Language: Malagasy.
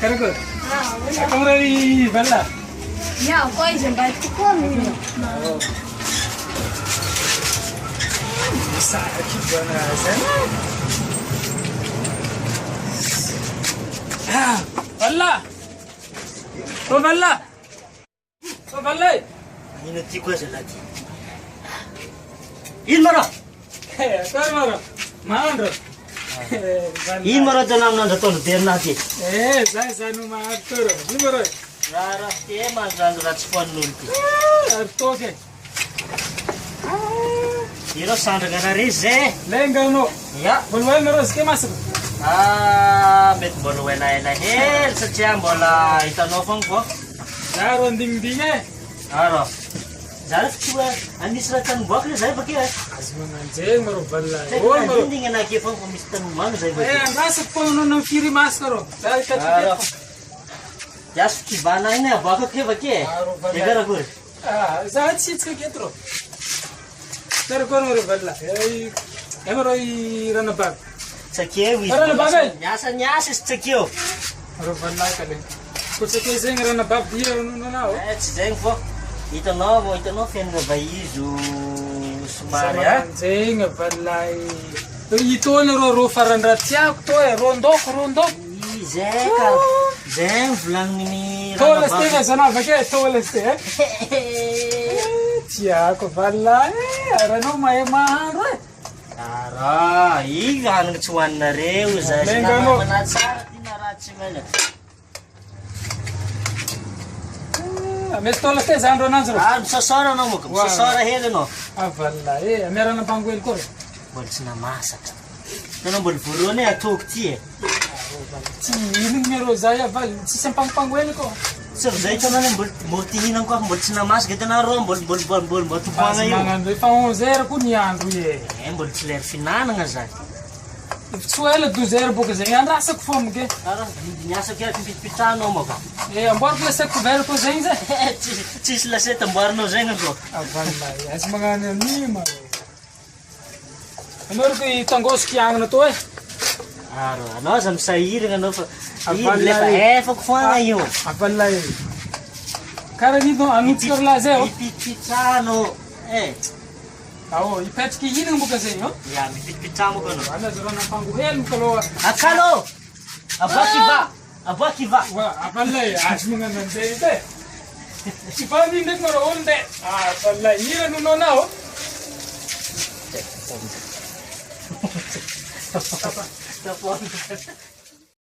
Karago. Kamari bella. Ya, poison by Tukon. Bisa kibana sen. Bella. To bella. To bella. Ini tiga selagi. In mara. Tar mara. Maandro. In mara tu nama nama tu dia nanti. Zanu maandro. Ni mara. Rara ke mana rat spon lunti. Toke. Iro sandra kana rize. Lengano. Ya. Bolwai mara ske masuk. Bet bolu wela ela hel sejam bola itu nofong ko. Daron ding dinge. Aro. Jarak cua andi seratan buak ni saya pakai. Asman anjing mara bella. Oh maro. Ding na ke fong komistan mang saya pakai. Masuk kono no kiri mas karo. Dari Aro. kecil. Jas ki bana ini buak ke pakai. Jaga ragu. Zahat sits ke ketro. Ter kono mara bella. Emaro I rana bag. Cekio wis. Rana bag. Nyasa nyasa cekio. Mara bella kale. Kuch ke zeng rana bag dia no na. Zeng fo. Itu no fen ga baizu sumar ya. Zeng bella. Ito no ro farandra tiak to rondok. Zeng vlang ini. Tole ste sana pakai tole ste. Tiak bella. Rano mai mahar. Ara, igan cuan nare uza. Lengano. Menasar tinarachi mana. Mesto ste zandro nazro. Sosora no mukum. Sosora hele no. Bella. Mera na panguel kor. Bolsina masa. Não bolfuro ne atok tie. Ini mero zaya val. Si sempang panguel ko. Sir, zai to nan boltihin ko bolsina mas gitu na rom bol tu panga yo. Mangan do pang zero kunyan ruye. Bolsler finan nga zai. Suela do zero boca zen anda sa fome ke. Ara, nyasa kya pitano mo ka. Ambor ke sa cover ko zen ze. Cisla se tambar no zen ko. Wallahi as mga ni ma. Anor ko itangos kyang na to eh. Ara, no sam sair nga no. Le pa fok fanga yo. Wallahi. Karani do anut karla ze o. Pitano. Awo ipet ki yinang boca zen yo. Ya, pitamo ko no. Ana zara na pangu hel kalo. Akalo. Abaki va. Wa wallahi as mga nande te. Si pa ni nek maro onde. Wallahi ira no na o. Tapos.